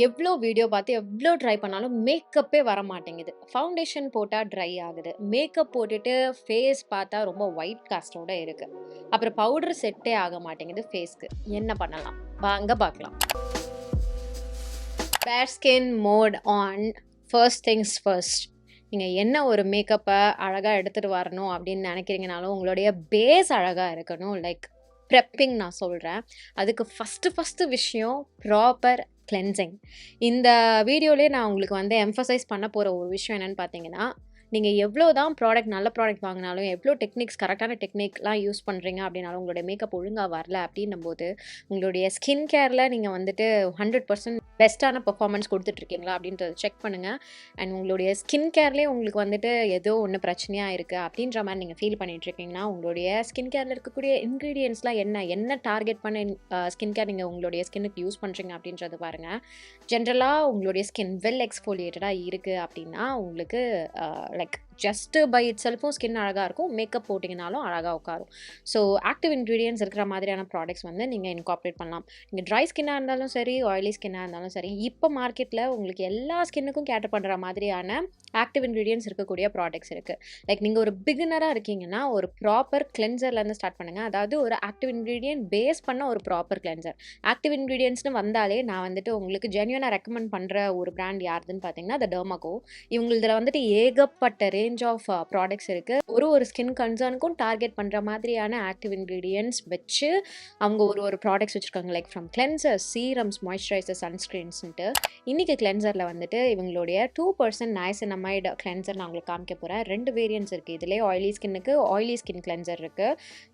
எவ்ளோ வீடியோ பார்த்து, எவ்ளோ ட்ரை பண்ணாலும் மேக்கப்பே வர மாட்டேங்குது. ஃபவுண்டேஷன் போட்டா ட்ரை ஆகுது. மேக்கப் போட்டுட்டு ஃபேஸ் பார்த்தா ரொம்ப ஒயிட் காஸ்ட்டோட இருக்கு. அப்புறம் பவுடர் செட்டே ஆக மாட்டேங்குது ஃபேஸ்க்கு. என்ன பண்ணலாம்? வாங்க பார்க்கலாம். Fair skin mode on. First things first. நீங்க என்ன ஒரு மேக்கப்ப அழகா எடுத்துட்டு வரணும் அப்படின்னு நினைக்கிறீங்கனாலும், உங்களுடைய பேஸ் அழகா இருக்கணும். லைக் ப்ரெப்பிங் நான் சொல்றேன். அதுக்கு ஃபர்ஸ்ட்டு விஷயம் ப்ராப்பர் கிளென்சிங். இந்த வீடியோலயே நான் உங்களுக்கு வந்து எம்பசைஸ் பண்ண போற ஒரு விஷயம் என்னன்னு பார்த்தீங்கன்னா, நீங்க எவ்ளோ தான் நல்ல ப்ராடக்ட் வாங்குனாலும், எவ்ளோ கரெக்ட்டான டெக்னிக்லாம் யூஸ் பண்றீங்க அப்படின்னாலும், உங்களுடைய மேக்கப் ஒழுங்கா வரல அப்படின்னும்போது, உங்களுடைய ஸ்கின் கேர்ல நீங்க வந்துட்டு 100% பெஸ்ட்டான பெர்ஃபார்மன்ஸ் குடுத்துட்ருக்கீங்களா அப்படின்றத செக் பண்ணுங்க. அண்ட் உங்களுடைய ஸ்கின் கேர்லயே உங்களுக்கு வந்துட்டு ஏதோ ஒண்ணு பிரச்சனையா இருக்கு அப்படின்ற மாரி நீங்க ஃபீல் பண்ணிட்டுருக்கீங்கன்னா, உங்களுடைய ஸ்கின் கேர்ல இருக்கக்கூடிய இன்கிரீடியன்ட்ஸ்லாம் என்ன டார்கெட் பண்ண ஸ்கின் கேர் நீங்க உங்களுடைய ஸ்கின்னுக்கு யூஸ் பண்றீங்க அப்படின்றத பாருங்க. ஜென்ரலா உங்களுடைய ஸ்கின் வெல் எக்ஸ்ஃபோலியேட்டடா இருக்கு அப்படின்னா, உங்களுக்கு லைக் ஜஸ்ட் பை இட் செல்ஃபும் ஸ்கின் அழகா இருக்கும். மேக்கப் போட்டிங்கனாலும் அழகா உட்காரும். ஸோ ஆக்டிவ் இன்கிரீடியன்ட்ஸ் இருக்கிற மாதிரியான ப்ராடக்ட்ஸ் வந்து நீங்க இன்கார்ப்பரேட் பண்ணலாம். நீங்க ட்ரை ஸ்கின்னா இருந்தாலும் சரி, ஆயிலி ஸ்கின்னா இருந்தாலும் சரி, இப்போ மார்க்கெட்ல உங்களுக்கு எல்லா ஸ்கின்னுக்கும் கேட்டர் பண்ற மாதிரியான ஆக்டிவ் இன்கிரீடியன்ட்ஸ் இருக்கக்கூடிய ப்ராடக்ட்ஸ் இருக்கு. லைக் நீங்க ஒரு பிகினரா இருக்கீங்கன்னா, ஒரு ப்ராப்பர் கிளென்சர்ல இருந்து ஸ்டார்ட் பண்ணுங்க. அதாவது ஒரு ஆக்டிவ் இன்கிரீடியன்ட் பேஸ் பண்ண ஒரு ப்ராப்பர் கிளென்சர். ஆக்டிவ் இன்கிரீடியன்ட்ஸ்னு வந்தாலே நான் வந்துட்டு உங்களுக்கு ஜென்யூனா ரெக்கமெண்ட் பண்ற ஒரு பிராண்ட் யாருதுன்னு பார்த்தீங்கன்னா, அது டெர்மாகோ. இவங்களதுல வந்துட்டு ஏகப்பட்ட ரேஞ்ச் ஆஃப் ப்ராடக்ட்ஸ் இருக்கு. ஒரு ஸ்கின் கன்சர்னுக்கும் டார்கெட் பண்ற மாதிரியான ஆக்டிவ் இன்கிரீடியன்ட்ஸ் வச்சு அவங்க ஒரு ப்ராடக்ட்ஸ் வச்சிருக்காங்க. Like from cleansers, serums, moisturisers, சன்ஸ்கிரீன்ஸ்ன்ட்டு. இன்னைக்கு கிளென்சர்ல வந்துட்டு இவங்களுடைய 2% நைசினமைடு கிளென்சர் நான் உங்களுக்கு காமிக்க போறேன். 2 வேரியன்ட்ஸ் இருக்கு. இதுலயே ஆயிலி ஸ்கின்னுக்கு ஆயிலி ஸ்கின் கிளென்சர் இருக்கு.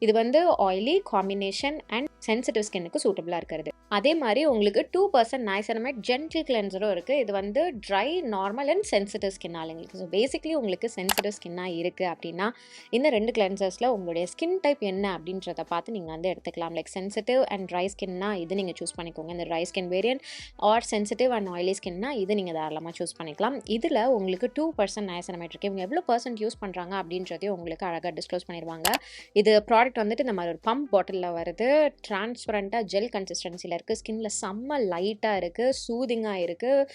இது வந்து ஆயிலி காம்பினேஷன் அண்ட் சென்சிட்டிவ் ஸ்கின்னுக்கு சூட்டபிளா இருக்கிறது. அதே மாதிரி உங்களுக்கு 2% நைசினமைட் ஜென்டில் கிளென்சரும் இருக்கு. இது வந்து try, normal and sensitive skin ஆளுங்களுக்கு. ஸோ பேசிக்லி உங்களுக்கு சென்சிட்டிவ் ஸ்கின்னா இருக்கு அப்படின்னா, இந்த 2 கிளென்சர்ஸ்ல உங்களுடைய ஸ்கின் டைப் என்ன அப்படின்றத பார்த்து நீங்க வந்து எடுத்துக்கலாம். லைக் சென்சிட்டிவ் அண்ட் ட்ரை ஸ்கின்னா இது நீங்க சூஸ் பண்ணிக்கோங்க. இந்த dry skin variant or sensitive and oily ஸ்கின்னா இது நீங்க தாராளமாக சூஸ் பண்ணிக்கலாம். இதுல உங்களுக்கு 2% நைசினமைட் இருக்கு. இவங்க எவ்வளோ பர்சன்ட் யூஸ் பண்றாங்க அப்படின்றதையும் உங்களுக்கு அழகாக டிஸ்க்ளோஸ் பண்ணிடுவாங்க. இது ப்ராடக்ட் வந்துட்டு இந்த மாதிரி ஒரு பம்ப் பாட்டிலில் வருது. டிரான்ஸ்பரண்டாக ஜெல் கன்சிஸ்டன்சியில் இருக்குது. ஸ்கின்ல செம்ம லைட்டாக இருக்குது, சூதிங்காக இருக்குது,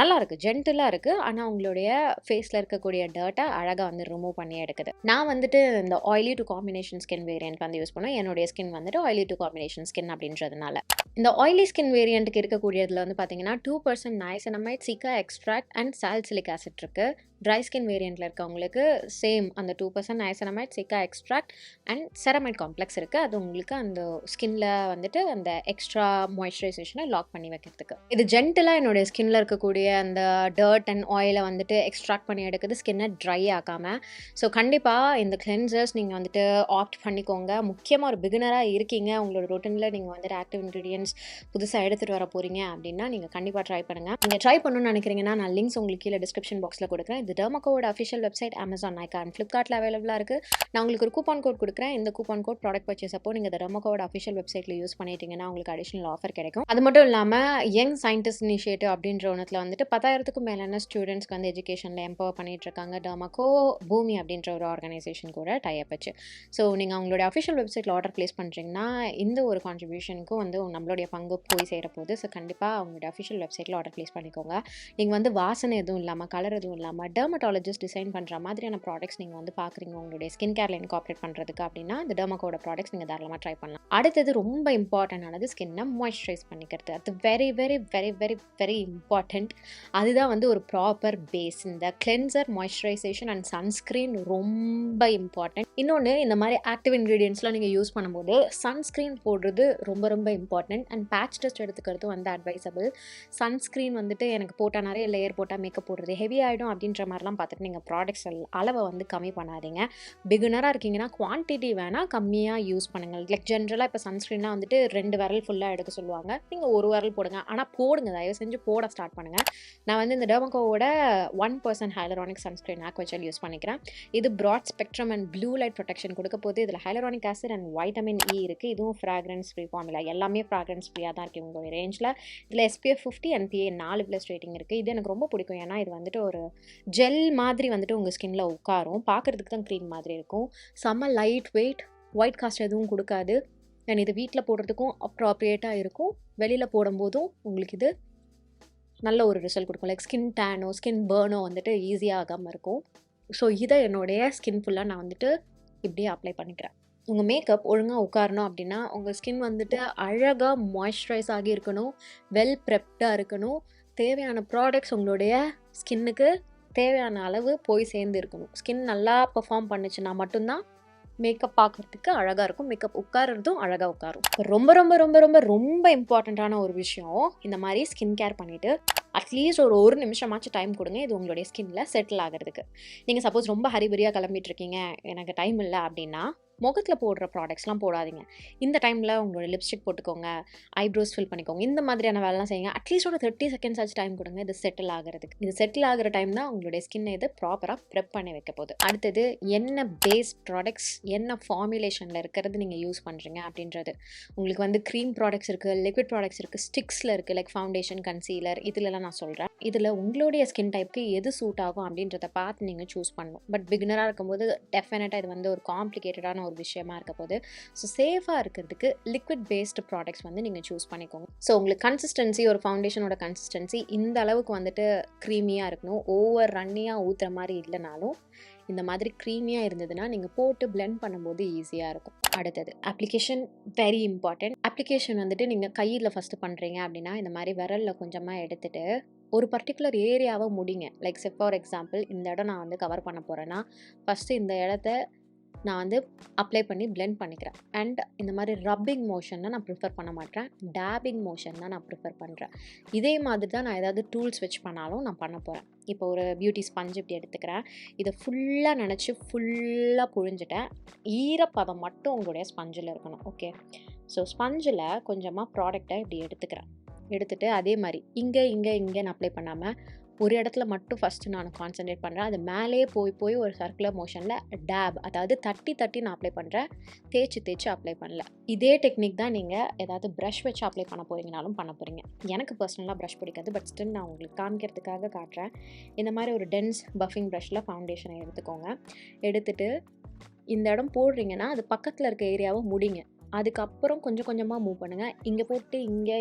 நல்லா இருக்குது, ஜென்டிலாக இருக்குது. ஆனால் உங்களுடைய ஃபேஸில் இருக்கக்கூடிய டர்ட்டை அழகாக வந்து ரிமூவ் பண்ணி எடுக்குது. நான் வந்துட்டு இந்த oily to combination skin variant வந்து யூஸ் பண்ணுவேன். என்னுடைய ஸ்கின் வந்துட்டு ஆயிலி டு காம்பினேஷன் ஸ்கின் அப்படின்றதுனால. இந்த ஆயிலி ஸ்கின் வேரியண்ட்டுக்கு இருக்கக்கூடியதில் வந்து பார்த்தீங்கன்னா 2% நைசினமைட், சிகா எக்ஸ்ட்ராக்ட் அண்ட் சாலிசிலிக் ஆசிட் இருக்குது. ட்ரை ஸ்கின் வேரியண்ட்டில் இருக்கவங்களுக்கு சேம் அந்த 2% நைசினமைட், சிகா எக்ஸ்ட்ராக்ட் அண்ட் செரமைட் காம்ப்ளெக்ஸ் இருக்குது. அது உங்களுக்கு அந்த ஸ்கின்ல வந்துட்டு அந்த எக்ஸ்ட்ரா மாய்ஸ்சரைசேஷனை லாக் பண்ணி வைக்கிறதுக்கு. இது ஜென்டிலாக என்னுடைய ஸ்கின்ல இருக்கக்கூடிய அந்த டர்ட் அண்ட் ஆயிலை வந்துட்டு எக்ஸ்ட்ராக்ட் பண்ணி எடுக்குது, ஸ்கின்னை ட்ரை ஆகாமல். ஸோ கண்டிப்பாக இந்த கிளென்சர்ஸ் நீங்கள் வந்துட்டு ஆப்ட் பண்ணிக்கோங்க. முக்கியமாக ஒரு பிகினராக இருக்கீங்க, உங்களோட ரொட்டீனில் நீங்கள் வந்துட்டு ஆக்டிவ் இன்கிரீடியன்ட்ஸ் புதுசாக எடுத்துகிட்டு வர போகிறீங்க அப்படின்னா நீங்கள் கண்டிப்பாக ட்ரை பண்ணுங்கள். நீங்கள் ட்ரை பண்ணணும்னு நினைக்கிறீங்கன்னா நான் லிங்க்ஸ் உங்களுக்கு கீழே டிஸ்கிரிப்ஷன் பாக்ஸில் கொடுக்குறேன். இது டெர்மாகோவோட official website Amazon, Nykaa and ஃப்ளிப்கார்ட்டில் அவைலபிளாக இருக்குது. நான் உங்களுக்கு ஒரு கூப்பான் கோட் கொடுக்குறேன். இந்த கூப்பான் கோட் ப்ராடக்ட் பர்ச்சேஸ் அப்போ நீங்கள் இந்த டெர்மாகோவோட அஃபிஷியல் வெப்சைட்டில் யூஸ் பண்ணிட்டீங்கன்னா உங்களுக்கு அடிஷனல் ஆஃபர் கிடைக்கும். அது மட்டும் இல்லாமல் யங் சயின்டிஸ்ட் இனிஷியேட்டிவ் அப்படின்ற ஒன்றத்தில் வந்துட்டு 10,000க்கும் மேலான ஸ்டூடெண்ட்ஸ்க்கு வந்து எஜுகேஷனில் எம்பவர் பண்ணிட்டு இருக்காங்க. டெர்மாகோ பூமி அப்படின்ற ஒரு ஆர்கனைசேஷன் கூட டைப் வச்சு. ஸோ நீங்கள் அவங்களுடைய அஃபிஷியல் வெப்சைட்டில் ஆர்டர் ப்ளேஸ் பண்ணுறீங்கன்னா இந்த ஒரு கான்ட்ரிபியூஷனுக்கும் வந்து நம்மளுடைய பங்கு போய் சேர போகுது. ஸோ கண்டிப்பாக அவங்களுடைய அஃபிஷியல் வெப்சைட்டில் ஆர்டர் ப்ளேஸ் பண்ணிக்கோங்க. நீங்கள் வந்து வாசனை எதுவும் இல்லாமல், கலர் எதுவும் இல்லாமல், டெர்மட்டாலஜிஸ்ட் டிசைன் பண்ணுற மாதிரியான ப்ராடக்ட்ஸ் நீங்கள் வந்து பார்க்குறீங்க உங்களுடைய ஸ்கின் கேரில் இன்கார்ப்பரேட் பண்ணுறதுக்கு அப்படின்னா இந்த டெர்மாகோட ப்ராடக்ட்ஸ் நீங்கள் தாராளமாக ட்ரை பண்ணலாம். அடுத்தது ரொம்ப இம்பார்ட்டன்டானது ஸ்கின்னை மாய்ஸ்சரைஸ் பண்ணிக்கிறது. அது very very very very very important. அதுதான் வந்து ஒரு ப்ராப்பர் பேஸ். இந்த கிளென்சர், மாய்ஸ்சரைசேஷன் அண்ட் சன்ஸ்க்ரீன் ரொம்ப இம்பார்ட்டன்ட். இன்னொன்று, இந்த மாதிரி ஆக்டிவ் இன்க்ரீடியன்ட்ஸ்லாம் நீங்கள் யூஸ் பண்ணும்போது சன்ஸ்க்ரீன் போடுறது ரொம்ப ரொம்ப இம்பார்ட்டன்ட். அண்ட் பேட்ச் டெஸ்ட் எடுத்துக்கிறது வந்து அட்வைசபிள். சன்ஸ்க்ரீன் வந்துட்டு எனக்கு போட்டால் நிறைய லேயர் போட்டால் மேக்கப் போடுறது ஹெவி ஆகிடும் அப்படின்ற மாதிரிலாம் பார்த்துட்டு நீங்கள் ப்ராடக்ட்ஸ் அளவை வந்து கம்மி பண்ணாதீங்க. பிகினராக இருக்கீங்கன்னா குவான்டிட்டி வேணால் கம்மியாக யூஸ் பண்ணுங்கள். லைக் ஜென்ரலாக இப்போ சன்ஸ்க்ரீன்லாம் வந்துட்டு 2 விரல் ஃபுல்லாக எடுக்க சொல்லுவாங்க. நீங்கள் 1 விரல் போடுங்க. ஆனால் போடுங்க, தயவு செஞ்சு போட ஸ்டார்ட் பண்ணுங்கள். நான் வந்து இந்த டெர்மாகோவோட 1% ஹைலரானிக் சன்ஸ்க்ரீன் ஆக்வச்சல் யூஸ் பண்ணிக்கிறேன். இது broad spectrum and blue light protection கொடுக்க போது. இதில் hyaluronic acid and vitamin E இருக்குது. இதுவும் ஃப்ராக்ரன்ஸ் ஃப்ரீ ஃபார்முலா. எல்லாமே ஃப்ராக்ரன்ஸ் ஃப்ரீயாக தான் இருக்குது உங்களுடைய ரேஞ்சில். இதில் SPF 50 and PA 4+ ரேட்டிங் இருக்குது. இது எனக்கு ரொம்ப பிடிக்கும். ஏன்னா இது வந்துட்டு ஒரு ஜெல் மாதிரி வந்துட்டு உங்கள் ஸ்கின்ல உட்காரும். பார்க்குறதுக்கு தான் க்ரீம் மாதிரி இருக்கும். செம்ம லைட் வெயிட், ஒயிட் காஸ்ட் எதுவும் கொடுக்காது. அண்ட் இது வீட்டில் போடுறதுக்கும் அப்ராப்ரியேட்டாக இருக்கும். வெளியில் போடும்போதும் உங்களுக்கு இது நல்ல ஒரு ரிசல்ட் கொடுக்கும். லைக் ஸ்கின் டேனோ ஸ்கின் பேர்னோ வந்துட்டு ஈஸியாக ஆகாமல் இருக்கும். ஸோ இதை என்னுடைய ஸ்கின் ஃபுல்லாக நான் வந்துட்டு இப்படியே அப்ளை பண்ணிக்கிறேன். உங்கள் மேக்கப் ஒழுங்காக உட்காரணும் அப்படின்னா உங்கள் ஸ்கின் வந்துட்டு அழகாக மாய்ஸ்சரைஸ் ஆகி இருக்கணும், வெல் ப்ரெப்டாக இருக்கணும், தேவையான ப்ராடக்ட்ஸ் உங்களுடைய ஸ்கின்னுக்கு தேவையான அளவு போய் சேர்ந்து இருக்கணும். ஸ்கின் நல்லா பெர்ஃபார்ம் பண்ணுச்சுன்னா மட்டும்தான் மேக்கப் பார்க்குறதுக்கு அழகாக இருக்கும், மேக்கப் உட்காரதும் அழகாக உட்காரும். ரொம்ப ரொம்ப ரொம்ப ரொம்ப ரொம்ப இம்பார்ட்டண்ட்டான ஒரு விஷயம், இந்த மாதிரி ஸ்கின் கேர் பண்ணிவிட்டு அட்லீஸ்ட் ஒரு நிமிஷமாச்சும் டைம் கொடுங்க இது உங்களுடைய ஸ்கின்ல செட்டில் ஆகிறதுக்கு. நீங்கள் சப்போஸ் ரொம்ப ஹரிபரியாக கிளம்பிட்டு இருக்கீங்க, எனக்கு டைம் இல்லை அப்படின்னா முகத்தில் போடுற ப்ராடக்ட்ஸ்லாம் போடாதீங்க. இந்த டைமில் உங்களோட லிப்ஸ்டிக் போட்டுக்கோங்க, ஐப்ரோஸ் ஃபில் பண்ணிக்கோங்க, இந்த மாதிரியான வேலைலாம் செய்யுங்க. அட்லீஸ்ட் ஒரு 30 செகண்ட்ஸ் ஆச்சு டைம் கொடுங்க இது செட்டில் ஆகிறதுக்கு. இது செட்டில் ஆகிற டைம் தான் உங்களுடைய ஸ்கின்னை இது ப்ராப்பராக ப்ரெப் பண்ணி வைக்க போகுது. அடுத்தது என்ன பேஸ் ப்ராடக்ட்ஸ் என்ன ஃபார்முலேஷனில் இருக்கிறது நீங்கள் யூஸ் பண்ணுறீங்க அப்படின்றது. உங்களுக்கு வந்து க்ரீம் ப்ராடக்ட்ஸ் இருக்குது, லிக்விட் ப்ராடக்ட்ஸ் இருக்குது, ஸ்டிக்ஸில் இருக்குது, லைக் ஃபவுண்டேஷன், கன்சீலர், இதிலலாம் நான் சொல்கிறேன். இதில் உங்களுடைய ஸ்கின் டைப்புக்கு எது சூட் ஆகும் அப்படின்றத பார்த்து நீங்கள் சூஸ் பண்ணணும். பட் பிகினராக இருக்கும்போது டெஃபினட்டாக இது வந்து ஒரு காம்ப்ளிகேட்டடான ஒரு விஷயமா இருக்க போது. ஸோ சேஃபாக இருக்கிறதுக்கு லிக்விட் பேஸ்டு ப்ராடக்ட்ஸ் வந்து நீங்கள் சூஸ் பண்ணிக்கோங்க. ஸோ உங்களுக்கு கன்சிஸ்டன்சி, ஒரு ஃபவுண்டேஷனோட கன்சிஸ்டன்சி இந்த அளவுக்கு வந்துட்டு க்ரீமியாக இருக்கணும். ஓவர் ரன்னியாக ஊற்றுற மாதிரி இல்லைனாலும் இந்த மாதிரி க்ரீமியாக இருந்ததுன்னா நீங்கள் போட்டு பிளெண்ட் பண்ணும்போது ஈஸியாக இருக்கும். அடுத்தது அப்ளிகேஷன், வெரி இம்பார்ட்டன்ட். அப்ளிகேஷன் வந்துட்டு நீங்கள் கையில் ஃபஸ்ட்டு பண்ணுறீங்க அப்படின்னா இந்த மாதிரி விரலில் கொஞ்சமாக எடுத்துகிட்டு ஒரு பர்டிகுலர் ஏரியாவை முடிங்க. லைக் ஃபார் எக்ஸாம்பிள் இந்த இடம் நான் வந்து கவர் பண்ண போகிறேன்னா ஃபஸ்ட்டு இந்த இடத்த நான் வந்து அப்ளை பண்ணி பிளெண்ட் பண்ணிக்கிறேன். அண்ட் இந்த மாதிரி ரப்பிங் மோஷன்னா நான் ப்ரிஃபர் பண்ண மாட்டேன், டேபிங் மோஷன் தான் நான் ப்ரிஃபர் பண்ணுறேன். இதே மாதிரி தான் நான் ஏதாவது டூல்ஸ் வச்சு பண்ணாலும் நான் பண்ண போகிறேன். இப்போ ஒரு பியூட்டி ஸ்பஞ்ச் இப்படி எடுத்துக்கிறேன், இதை ஃபுல்லாக நினச்சி ஃபுல்லாக புழிஞ்சிட்டேன். ஈரப்பதம் மட்டும் உங்களுடைய ஸ்பஞ்சில் இருக்கணும். ஓகே, ஸோ ஸ்பஞ்சில் கொஞ்சமாக ப்ராடக்டை இப்படி எடுத்துகிட்டு அதே மாதிரி இங்கேன்னு அப்ளை பண்ணாமல் ஒரு இடத்துல மட்டும் ஃபஸ்ட்டு நான் கான்சன்ட்ரேட் பண்ணுறேன். அது மேலே போய் ஒரு சர்க்குலர் மோஷனில் டேப், அதாவது தட்டி நான் அப்ளை பண்ணுறேன், தேய்ச்சி அப்ளை பண்ணல. இதே டெக்னிக் தான் நீங்கள் ஏதாவது ப்ரஷ் வச்சு அப்ளை பண்ண போகிறீங்கனாலும் பண்ண போகிறீங்க. எனக்கு பர்சனலாக ப்ரஷ் பிடிக்காது, பட் ஸ்டில் நான் உங்களுக்கு காமிக்கிறதுக்காக காட்டுறேன். இந்த மாதிரி ஒரு டென்ஸ் பஃபிங் ப்ரஷில் ஃபவுண்டேஷனை எடுத்துக்கோங்க. எடுத்துகிட்டு இந்த இடம் போடுறீங்கன்னா அது பக்கத்தில் இருக்க ஏரியாவை முடிங்க. அதுக்கப்புறம் கொஞ்சம் கொஞ்சமாக மூவ் பண்ணுங்கள். இங்கே போட்டு இங்கே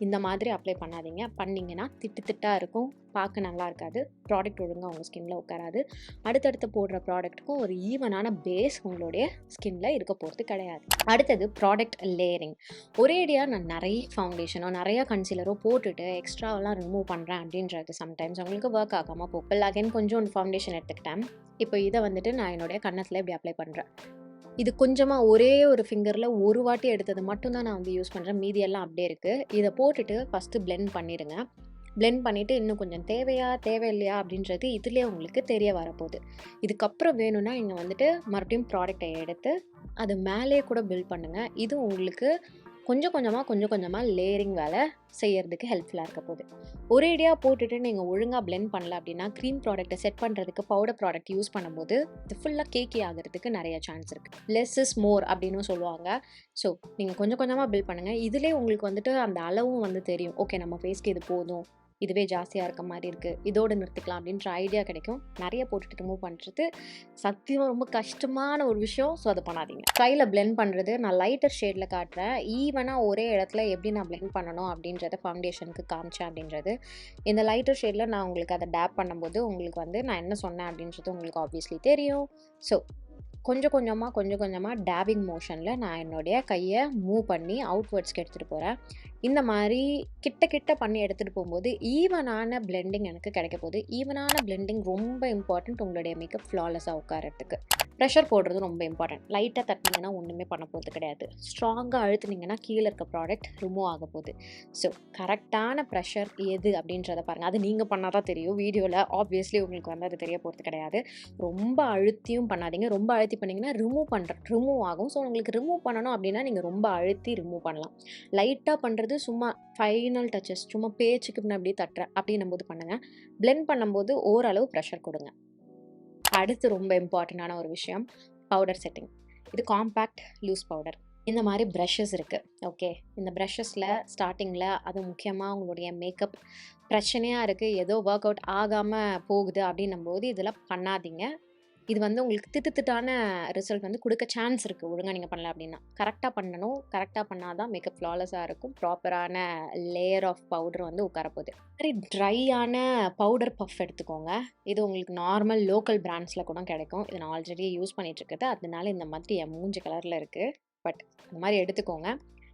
இந்த மாதிரி அப்ளை பண்ணாதீங்க. பண்ணிங்கன்னா திட்டாக இருக்கும், பார்க்க நல்லா இருக்காது, ப்ராடக்ட் ஒழுங்காக உங்கள் ஸ்கின்னில் உட்காராது. அடுத்தடுத்து போடுற ப்ராடக்ட்டுக்கும் ஒரு ஈவனான பேஸ் உங்களுடைய ஸ்கின்னில் இருக்க போகிறது கிடையாது. அடுத்தது ப்ராடக்ட் லேயரிங். ஒரேடியாக நான் நிறைய ஃபவுண்டேஷனோ நிறையா கன்சீலரோ போட்டுட்டு எக்ஸ்ட்ராவெல்லாம் ரிமூவ் பண்ணுறேன் அப்படின்றது சம்டைம்ஸ் உங்களுக்கு ஒர்க் ஆகாமல் போகும். அகைன் கொஞ்சம் ஃபவுண்டேஷன் எடுத்துக்கிட்டேன். இப்போ இதை வந்துட்டு நான் என்னுடைய கன்னத்தில் இப்படி அப்ளை பண்ணுறேன். இது கொஞ்சமாக ஒரே ஒரு ஃபிங்கரில் ஒரு வாட்டி எடுத்தது மட்டும்தான் நான் வந்து யூஸ் பண்ணுறேன், மீதியெல்லாம் அப்படியே இருக்குது. இதை போட்டுட்டு ஃபஸ்ட்டு பிளெண்ட் பண்ணிடுங்க. பிளெண்ட் பண்ணிவிட்டு இன்னும் கொஞ்சம் தேவையில்லையா அப்படின்றது இதுலேயே உங்களுக்கு தெரிய வரப்போகுது. இதுக்கப்புறம் வேணும்னா நீங்கள் வந்துட்டு மறுபடியும் ப்ராடக்டை எடுத்து அது மேலே கூட பில்ட் பண்ணுங்கள். இது உங்களுக்கு கொஞ்சம் கொஞ்சமாக லேயரிங் வேலை செய்யறதுக்கு ஹெல்ப்ஃபுல்லாக இருக்க போகுது. ஒரேடியாக போட்டுட்டு நீங்கள் ஒழுங்காக பிளெண்ட் பண்ணல அப்படின்னா க்ரீம் ப்ராடக்ட்டை செட் பண்ணுறதுக்கு பவுடர் ப்ராடக்ட் யூஸ் பண்ணும்போது இது ஃபுல்லாக கேக்கி ஆகிறதுக்கு நிறைய சான்ஸ் இருக்குது. லெஸ் இஸ் மோர் அப்படின்னு சொல்லுவாங்க. ஸோ நீங்கள் கொஞ்சம் கொஞ்சமாக பில்ட் பண்ணுங்கள். இதிலே உங்களுக்கு வந்துட்டு அந்த அளவும் வந்து தெரியும். ஓகே, நம்ம ஃபேஸ்க்கு இது போதும், இதுவே ஜாஸ்தியாக இருக்க மாதிரி இருக்குது, இதோடு நிறுத்திக்கலாம் அப்படின்ற ஐடியா கிடைக்கும். நிறைய போட்டுட்டு ரிமூவ் பண்ணுறது சத்தியமாக ரொம்ப கஷ்டமான ஒரு விஷயம். ஸோ அதை பண்ணாதீங்க. கையில் பிளெண்ட் பண்ணுறது நான் லைட்டர் ஷேடில் காட்டுறேன். ஈவனாக ஒரே இடத்துல எப்படி நான் பிளெண்ட் பண்ணணும் அப்படின்றத ஃபவுண்டேஷனுக்கு காமிச்சேன் அப்படின்றது. இந்த லைட்டர் ஷேடில் நான் உங்களுக்கு அதை டேப் பண்ணும்போது உங்களுக்கு வந்து நான் என்ன சொன்னேன் அப்படின்றது உங்களுக்கு ஆப்வியஸ்லி தெரியும். ஸோ கொஞ்சம் கொஞ்சமாக டேபிங் மோஷனில் நான் என்னுடைய கையை மூவ் பண்ணி அவுட்வர்ட்ஸ்க்கு எடுத்துகிட்டு போகிறேன். இந்த மாதிரி கிட்ட பண்ணி எடுத்துகிட்டு போகும்போது ஈவனான பிளெண்டிங் எனக்கு கிடைக்க போகுது. ஈவனான பிளெண்டிங் ரொம்ப இம்பார்ட்டண்ட் உங்களுடைய மேக்கப் ஃப்ளாலெஸ்ஸாக உட்காரத்துக்கு. ப்ரெஷர் போடுறது ரொம்ப இம்பார்ட்டன்ட். லைட்டாக தட்டினீங்கன்னா ஒன்றுமே பண்ண போகிறது கிடையாது. ஸ்ட்ராங்காக அழுத்துனீங்கன்னா கீழே இருக்க ப்ராடக்ட் ரிமூவ் ஆக போகுது. ஸோ கரெக்டான ப்ரெஷர் எது அப்படின்றத பாருங்கள். அது நீங்கள் பண்ணால் தான் தெரியும். வீடியோவில் ஆப்வியஸ்லி உங்களுக்கு வந்து அது தெரிய போகிறது கிடையாது. ரொம்ப அழுத்தியும் பண்ணாதீங்க. ரொம்ப அழுத்தி பண்ணிங்கன்னா ரிமூவ் ஆகும். ஸோ உங்களுக்கு ரிமூவ் பண்ணணும் அப்படின்னா நீங்கள் ரொம்ப அழுத்தி ரிமூவ் பண்ணலாம். லைட்டாக பண்ணுறது சும்மா ஃபைனல் டச்சஸ், சும்மா பேச்சுக்கு நான் அப்படியே தட்டுறேன் அப்படின்னும் போது பண்ணுங்கள். பிளெண்ட் பண்ணும்போது ஓரளவு ப்ரெஷர் கொடுங்க. அடுத்து ரொம்ப இம்பார்ட்டண்டான ஒரு விஷயம், பவுடர் செட்டிங். இது காம்பேக்ட் லூஸ் பவுடர். இந்த மாதிரி ப்ரஷஸ் இருக்குது. ஓகே, இந்த ப்ரஷஸில் ஸ்டார்டிங்கில் அது முக்கியமாக உங்களுடைய மேக்கப் பிரச்சனையாக இருக்குது, ஏதோ ஒர்க் அவுட் ஆகாமல் போகுது அப்படின்னும் போது இதில் பண்ணாதீங்க. இது வந்து உங்களுக்கு திட்டான ரிசல்ட் வந்து குடுக்க சான்ஸ் இருக்கு. ஒழுங்கா நீங்க பண்ணல அப்டின்னா. கரெக்ட்டா பண்ணணும். கரெக்ட்டா பண்ணா தான் மேக்கப் ஃப்ளாலெஸ்ஸா இருக்கும். ப்ராப்பரான லேயர் ஆஃப் பவுடர் வந்து உட்கார போகுது. மாரி ட்ரையான பவுடர் பஃப் எடுத்துக்கோங்க. இது உங்களுக்கு நார்மல் லோக்கல் பிராண்ட்ஸ்ல கூட கிடைக்கும். இத நான் ஆல்ரெடி யூஸ் பண்ணிட்டு இருக்கிறது. அதனால இந்த மாதிரி என் மூஞ்சி கலர்ல இருக்கு. பட் இந்த மாரி எடுத்துக்கோங்க.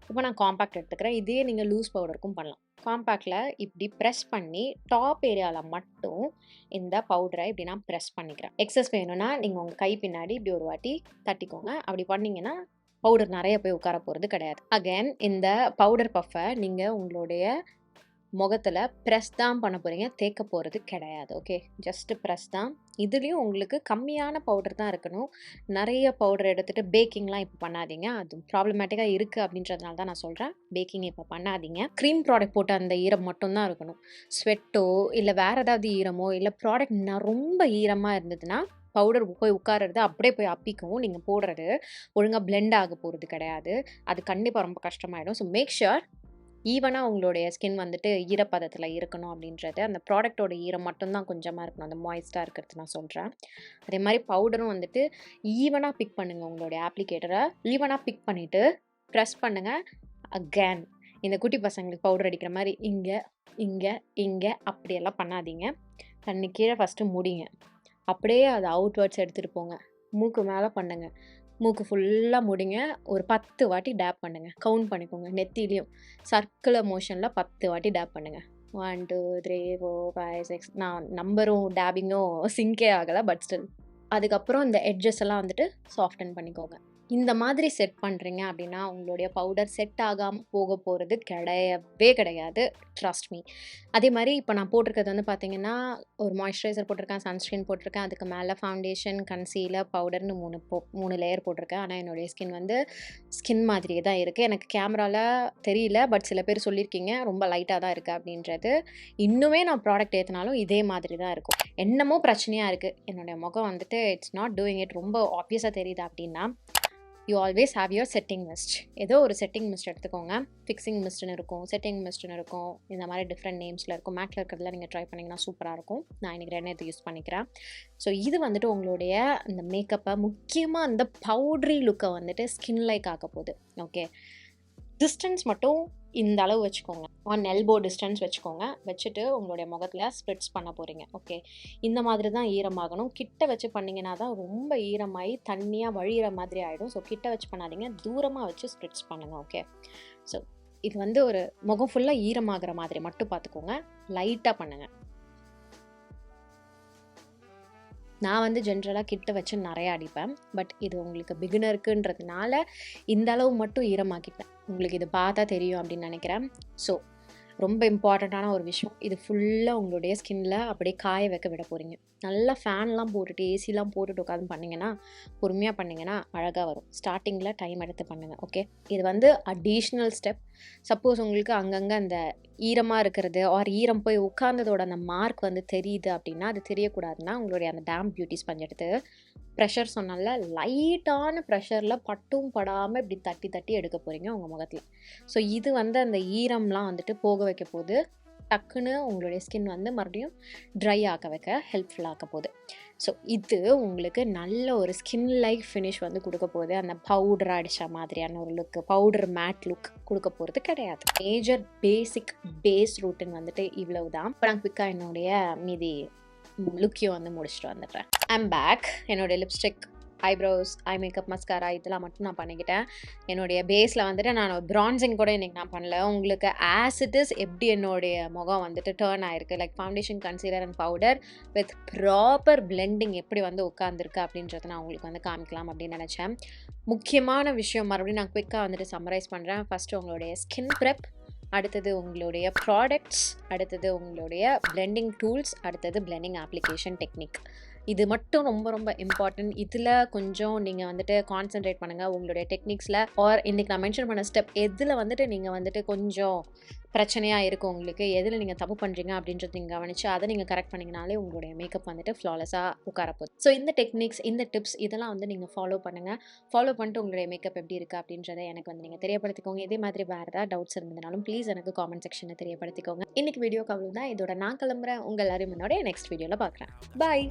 இப்போ நான் காம்பேக்ட் எடுத்துக்கிறேன். இதே நீங்க லூஸ் பவுடருக்கும் பண்ணலாம். காம்பேக்ட்ல இப்படி பிரஸ் பண்ணி டாப் ஏரியால மட்டும் இந்த பவுடரை இப்படி நான் பிரஸ் பண்ணிக்கிறேன். எக்ஸஸ் வேணும்னா நீங்க உங்க கை பின்னாடி இப்படி ஒரு வாட்டி தட்டிக்கோங்க. அப்படி பண்ணீங்கன்னா பவுடர் நிறைய போய் உட்கார போறது கிடையாது. அகைன் இந்த பவுடர் பஃபை நீங்க உங்களுடைய முகத்துல பிரஸ் தான் பண்ண போறீங்க. தேய்க்க போறது கிடையாது. ஓகே, ஜஸ்ட் பிரஸ் தான். இதுலயும் உங்களுக்கு கம்மியான பவுடர் தான் இருக்கணும். நிறைய பவுடர் எடுத்துட்டு பேக்கிங்லாம் இப்போ பண்ணாதீங்க. அது ப்ராப்ளமேட்டிக்கா இருக்கு அப்படின்றதுனால தான் நான் சொல்றேன். பேக்கிங் இப்போ பண்ணாதீங்க. க்ரீம் ப்ராடக்ட் போட்ட அந்த ஈரம் மட்டும் தான் இருக்கணும். ஸ்வெட்டோ இல்லை வேற ஏதாவது ஈரமோ இல்லை ப்ராடக்ட் ரொம்ப ஈரமா இருந்ததுன்னா பவுடர் போய் உட்காருறது அப்படியே போய் அப்பிக்கும். நீங்க போடுறது ஒழுங்கா பிளெண்ட் ஆக போறது கிடையாது. அது கண்டிப்பா ரொம்ப கஷ்டமாயிடும். ஸோ மேக் ஷுர் ஈவனாக உங்களுடைய ஸ்கின் வந்துட்டு ஈரப்பதத்தில் இருக்கணும் அப்படின்றது. அந்த ப்ராடக்டோட ஈரம் மட்டும்தான் கொஞ்சமாக இருக்கணும். அந்த மாய்ஸ்டாக இருக்கிறது நான் சொல்கிறேன். அதே மாதிரி பவுடரும் வந்துட்டு ஈவனாக பிக் பண்ணுங்கள். உங்களுடைய அப்ளிகேட்டரை ஈவனாக பிக் பண்ணிவிட்டு ப்ரெஸ் பண்ணுங்கள். அகேன் இந்த குட்டி பசங்களுக்கு பவுடர் அடிக்கிற மாதிரி இங்கே இங்கே இங்கே அப்படியெல்லாம் பண்ணாதீங்க. தண்ணி கீழே ஃபஸ்ட்டு முடிங்க. அப்படியே அதை அவுட்வர்ட்ஸ் எடுத்துகிட்டு போங்க. மூக்கு மேலே பண்ணுங்க. மூக்கு ஃபுல்லாக முடிங்க. ஒரு 10 வாட்டி டேப் பண்ணுங்க. கவுண்ட் பண்ணிக்கோங்க. நெத்திலையும் சர்க்குலர் மோஷனில் 10 வாட்டி டேப் பண்ணுங்க. 1 2 3 4 5 6 நான் நம்பரும் டேபிங்கும் சிங்கே ஆகலை. பட் ஸ்டில் அதுக்கப்புறம் இந்த எட்ஜஸ் எல்லாம் வந்துட்டு சாஃப்டன் பண்ணிக்கோங்க. இந்த மாதிரி செட் பண்ணுறீங்க அப்படின்னா உங்களுடைய பவுடர் செட் ஆகாமல் போக போகிறது கிடையவே கிடையாது. Trust me. அதே மாதிரி இப்போ நான் போட்டிருக்கிறது வந்து பார்த்தீங்கன்னா ஒரு மாய்ஸ்சரைசர் போட்டிருக்கேன், சன்ஸ்க்ரீன் போட்டிருக்கேன், அதுக்கு மேலே ஃபவுண்டேஷன், கன்சீலர், பவுடர்னு 3 லேயர் போட்டிருக்கேன். ஆனால் என்னுடைய ஸ்கின் வந்து ஸ்கின் மாதிரியே தான் இருக்குது. எனக்கு கேமராவில் தெரியல. பட் சில பேர் சொல்லியிருக்கீங்க ரொம்ப லைட்டாக தான் இருக்குது அப்படின்றது. இன்னுமே நான் ப்ராடக்ட் ஏற்றினாலும் இதே மாதிரி தான் இருக்கும். என்னமோ பிரச்சனையாக இருக்குது, என்னுடைய முகம் வந்துட்டு இட்ஸ் நாட் டூயிங் இட், ரொம்ப ஆப்வியஸாக தெரியுது அப்படின்னா you always have your setting mist. ஏதோ ஒரு செட்டிங் மிஸ்ட் எடுத்துக்கோங்க. ஃபிக்ஸிங் மிஸ்ட்னு இருக்கும், செட்டிங் மிஸ்ட்னு இருக்கும், இந்த மாதிரி டிஃப்ரெண்ட் நேம்ஸில் இருக்கும். மேக்கில் இருக்கிறதுல நீங்கள் ட்ரை பண்ணிங்கன்னா சூப்பராக இருக்கும். நான் இன்றைக்கி 2 இது யூஸ் பண்ணிக்கிறேன். ஸோ இது வந்துட்டு உங்களுடைய இந்த மேக்கப்பை முக்கியமாக அந்த பவுட்ரி லுக்கை வந்துட்டு ஸ்கின் லைக் ஆக்க போகுது. ஓகே, டிஸ்டன்ஸ் மட்டும் இந்த அளவு வச்சுக்கோங்க. 1 எல்போ டிஸ்டன்ஸ் வச்சுக்கோங்க. வச்சுட்டு உங்களுடைய முகத்தில் ஸ்ப்ரிட்ஸ் பண்ண போகிறீங்க. ஓகே, இந்த மாதிரி தான் ஈரமாகணும். கிட்ட வச்சு பண்ணிங்கன்னா தான் ரொம்ப ஈரமாகி தண்ணியாக வழிகிற மாதிரி ஆகிடும். ஸோ கிட்ட வச்சு பண்ணாதீங்க, தூரமாக வச்சு ஸ்ப்ரிட்ஸ் பண்ணுங்கள். ஓகே, ஸோ இது வந்து ஒரு முகம் ஃபுல்லாக ஈரமாகிற மாதிரி மட்டும் பார்த்துக்கோங்க. லைட்டாக பண்ணுங்கள். நான் வந்து ஜென்ரலாக கிட்ட வச்சு நிறையா அடிப்பேன். பட் இது உங்களுக்கு பிகினருக்குன்றதுனால இந்த அளவு மட்டும் ஈரமாக்கிப்பேன். உங்களுக்கு இது பார்த்தா தெரியும் அப்படின்னு நினைக்கிறேன். ஸோ ரொம்ப இம்பார்ட்டண்ட்டான ஒரு விஷயம், இது ஃபுல்லாக உங்களுடைய ஸ்கின்ல அப்படியே காய வைக்க விட போகிறீங்க. நல்லா ஃபேன்லாம் போட்டுட்டு ஏசிலாம் போட்டுட்டு உட்காந்து பண்ணிங்கன்னா, பொறுமையாக பண்ணிங்கன்னா அழகாக வரும். ஸ்டார்டிங்கில் டைம் எடுத்து பண்ணுங்கள். ஓகே, இது வந்து அடிஷ்னல் ஸ்டெப். சப்போஸ் உங்களுக்கு அங்கங்கே அந்த ஈரமாக இருக்கிறது ஆர் ஈரம் போய் உட்கார்ந்ததோட அந்த மார்க் வந்து தெரியுது அப்படின்னா, அது தெரியக்கூடாதுன்னா உங்களுடைய அந்த டேம்ப் பியூட்டி ஸ்பஞ்ச் எடுத்து ப்ரெஷர் சொன்னால லைட்டான ப்ரெஷரில் பட்டும் படாமல் இப்படி தட்டி தட்டி எடுக்க போகிறீங்க உங்கள் முகத்தில். ஸோ இது வந்து அந்த ஈரம்லாம் வந்துட்டு போக வைக்க போது, டக்குன்னு உங்களுடைய ஸ்கின் வந்து மறுபடியும் ட்ரை ஆக்க வைக்க ஹெல்ப்ஃபுல்லாக ஆக்க போகுது. ஸோ இது உங்களுக்கு நல்ல ஒரு ஸ்கின் லைக் ஃபினிஷ் வந்து கொடுக்க போகுது. அந்த பவுடர் அடித்த மாதிரியான ஒரு லுக்கு, பவுடர் மேட் லுக் கொடுக்க போகிறது கிடையாது. மேஜர் பேஸ் ரூட்டின் வந்துட்டு இவ்வளவு தான். இப்போ நான் குவிக்காக என்னுடைய மீதி லுக்கையும் வந்து முடிச்சுட்டு வந்துடுறேன். I'm back. என்னுடைய lipstick, eyebrows, eye makeup, mascara இதெல்லாம் மட்டும் நான் பண்ணிக்கிட்டேன். என்னுடைய பேஸில் வந்துட்டு நான் பிரான்சிங் கூட இன்றைக்கி நான் பண்ணல. உங்களுக்கு ஆஸ் இட் இஸ் எப்படி என்னுடைய முகம் வந்துட்டு டேர்ன் ஆகிருக்கு, like foundation, concealer and powder with proper blending எப்படி வந்து உட்காந்துருக்கு அப்படின்றத நான் உங்களுக்கு வந்து காமிக்கலாம் அப்படின்னு நினச்சேன். முக்கியமான விஷயம் மறுபடியும் நான் குவிக்காக வந்துட்டு சம்மரைஸ் பண்ணுறேன். ஃபஸ்ட்டு உங்களுடைய ஸ்கின் ப்ரெப், அடுத்தது உங்களுடைய ப்ராடக்ட்ஸ், அடுத்தது உங்களுடைய பிளெண்டிங் டூல்ஸ், அடுத்தது பிளெண்டிங் அப்ளிகேஷன் டெக்னிக். இது மட்டும் ரொம்ப ரொம்ப இம்பார்ட்டன்ட். இதில் கொஞ்சம் நீங்கள் வந்துட்டு கான்சென்ட்ரேட் பண்ணுங்கள் உங்களுடைய டெக்னிக்ஸில். ஆர் இன்றைக்கி நான் மென்ஷன் பண்ண ஸ்டெப் எதில் வந்துட்டு நீங்கள் வந்துட்டு கொஞ்சம் பிரச்சனையாக இருக்கும், உங்களுக்கு எதில் நீங்கள் தப்பு பண்ணுறீங்க அப்படின்றது நீங்கள் கவனித்து அதை நீங்கள் கரெக்ட் பண்ணிங்கனாலே உங்களுடைய மேக்கப் வந்துட்டு ஃப்ளாலெஸ்ஸாக உட்காரப்போகுது. ஸோ இந்த டெக்னிக்ஸ், இந்த டிப்ஸ் இதெல்லாம் வந்து நீங்கள் ஃபாலோ பண்ணுங்கள். ஃபாலோ பண்ணிட்டு உங்களுடைய மேக்கப் எப்படி இருக்குது அப்படின்றத எனக்கு வந்து நீங்கள் தெரியப்படுத்திக்கோங்க. இதே மாதிரி வேறு ஏதாவது டவுட்ஸ் இருந்ததுனாலும் ப்ளீஸ் எனக்கு காமெண்ட் செக்ஷனில் தெரியப்படுத்திக்கோங்க. இன்றைக்கி வீடியோக்கு அவ்வளோ தான். இதோட நான் கிளம்புறேன். உங்கள் எல்லாரும் என்னோட நெக்ஸ்ட் வீடியோவில் பார்க்குறேன். பாய்.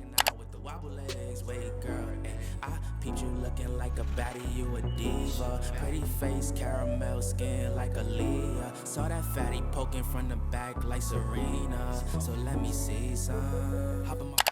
wobble legs, wait girl, ay. I peeped you looking like a baddie, you a diva. Pretty face, caramel skin like a Leah. Saw that fatty poking from the back like Serena. So let me see some.